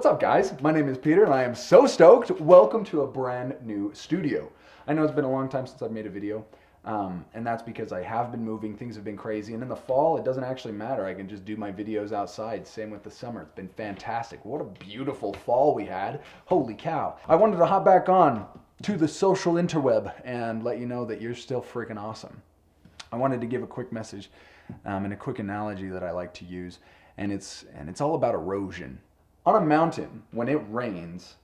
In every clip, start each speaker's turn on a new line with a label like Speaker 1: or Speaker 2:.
Speaker 1: What's up, guys? My name is Peter, and I am so stoked. Welcome to a brand new studio. I know it's been a long time since I've made a video, and that's because I have been moving. Things have been crazy, and in the fall, it doesn't actually matter. I can just do my videos outside. Same with the summer. It's been fantastic. What a beautiful fall we had. Holy cow. I wanted to hop back on to the social interweb and let you know that you're still freaking awesome. I wanted to give a quick message and a quick analogy that I like to use, and it's all about erosion. On a mountain, when it rains,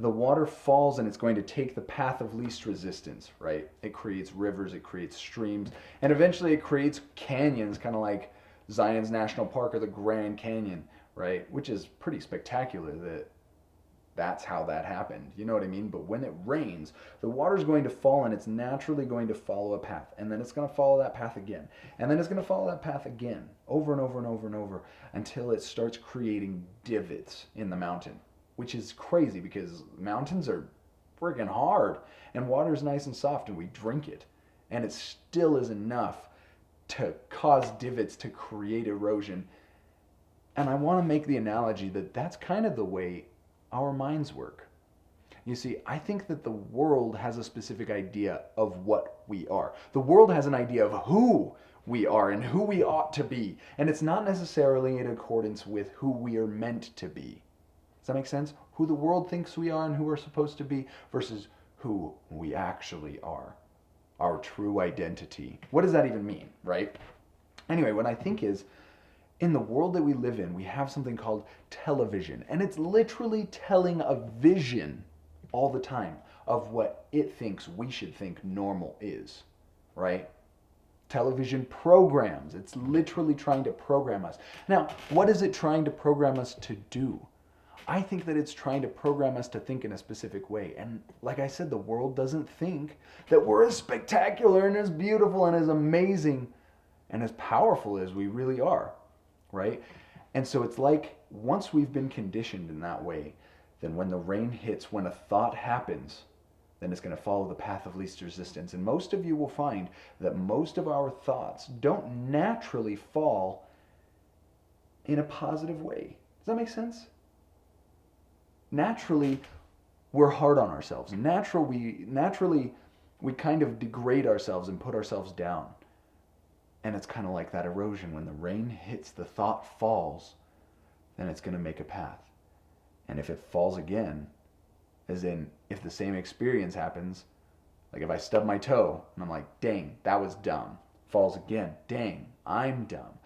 Speaker 1: the water falls and it's going to take the path of least resistance, right? It creates rivers, it creates streams, and eventually it creates canyons, kind of like Zion's National Park or the Grand Canyon, right? Which is pretty spectacular that that's how that happened. You know what I mean? But when it rains, the water's going to fall and it's naturally going to follow a path. And then it's going to follow that path again. And then it's going to follow that path again, over and over and over and over, until it starts creating divots in the mountain, which is crazy because mountains are freaking hard and water's nice and soft and we drink it. And it still is enough to cause divots to create erosion. And I want to make the analogy that that's kind of the way our minds work. You see, I think that the world has a specific idea of what we are. The world has an idea of who we are and who we ought to be. And it's not necessarily in accordance with who we are meant to be. Does that make sense? Who the world thinks we are and who we're supposed to be versus who we actually are. Our true identity. What does that even mean, right? Anyway, what I think is, in the world that we live in, we have something called television, and it's literally telling a vision all the time of what it thinks we should think normal is, right? Television programs, it's literally trying to program us. Now, what is it trying to program us to do? I think that it's trying to program us to think in a specific way. And like I said, the world doesn't think that we're as spectacular and as beautiful and as amazing and as powerful as we really are. Right? And so it's like once we've been conditioned in that way, then when the rain hits, when a thought happens, then it's going to follow the path of least resistance. And most of you will find that most of our thoughts don't naturally fall in a positive way. Does that make sense? Naturally, we're hard on ourselves. Naturally, we kind of degrade ourselves and put ourselves down. And it's kind of like that erosion. When the rain hits, the thought falls, then it's going to make a path. And if it falls again, as in if the same experience happens, like if I stub my toe and I'm like, dang, that was dumb. Falls again, dang, I'm dumb.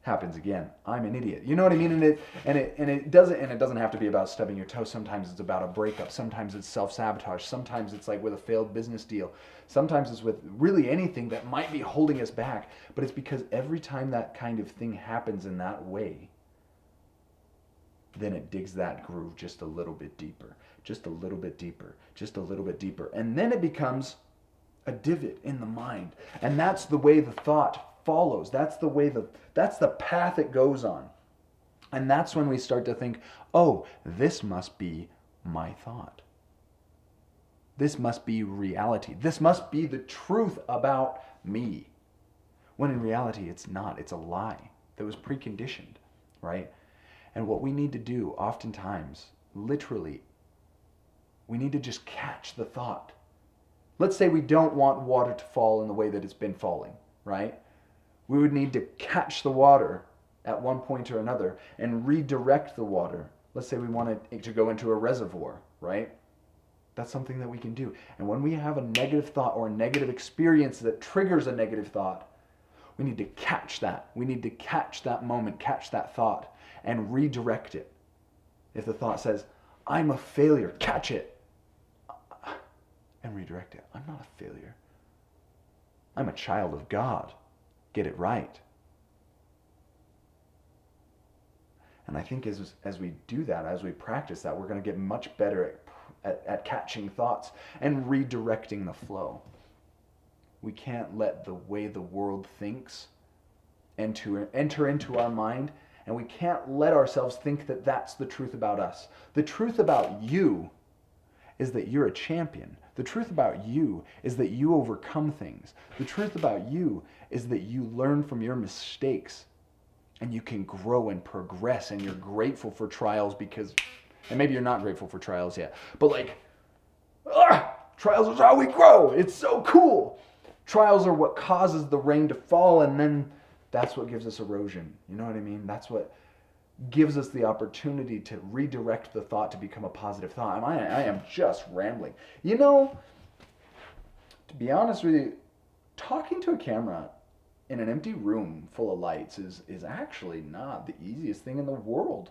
Speaker 1: Happens again, I'm an idiot. You know what I mean? And it doesn't have to be about stubbing your toe. Sometimes it's about a breakup. Sometimes it's self-sabotage. Sometimes it's like with a failed business deal. Sometimes it's with really anything that might be holding us back. But it's because every time that kind of thing happens in that way, then it digs that groove just a little bit deeper, just a little bit deeper, just a little bit deeper. And then it becomes a divot in the mind. And that's the way the thought follows. That's the path it goes on. And that's when we start to think, oh, this must be my thought. This must be reality. This must be the truth about me. When in reality, it's not. It's a lie that was preconditioned, right? And what we need to do oftentimes, literally, we need to just catch the thought. Let's say we don't want water to fall in the way that it's been falling, right? We would need to catch the water at one point or another and redirect the water. Let's say we want it to go into a reservoir, right? That's something that we can do. And when we have a negative thought or a negative experience that triggers a negative thought, we need to catch that. We need to catch that moment, catch that thought, and redirect it. If the thought says, I'm a failure, catch it and redirect it. I'm not a failure. I'm a child of God. Get it right. And I think as we do that, as we practice that, we're going to get much better at catching thoughts and redirecting the flow. We can't let the way the world thinks enter into our mind, and we can't let ourselves think that that's the truth about us. The truth about you is that you're a champion. The truth about you is that you overcome things. The truth about you is that you learn from your mistakes and you can grow and progress, and you're grateful for trials because, and maybe you're not grateful for trials yet, but like, trials is how we grow. It's so cool. Trials are what causes the rain to fall, and then that's what gives us erosion. You know what I mean? That's what gives us the opportunity to redirect the thought to become a positive thought. I am just rambling. You know, to be honest with you, talking to a camera in an empty room full of lights is actually not the easiest thing in the world.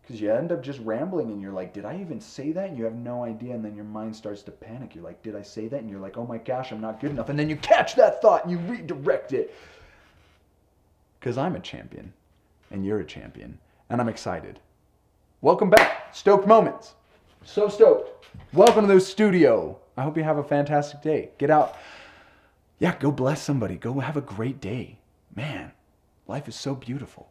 Speaker 1: Because you end up just rambling and you're like, did I even say that? And you have no idea, and then your mind starts to panic. You're like, did I say that? And you're like, oh my gosh, I'm not good enough. And then you catch that thought and you redirect it. Because I'm a champion and you're a champion, and I'm excited. Welcome back. Stoked Moments. So stoked. Welcome to the studio. I hope you have a fantastic day. Get out. Yeah, go bless somebody. Go have a great day. Man, life is so beautiful.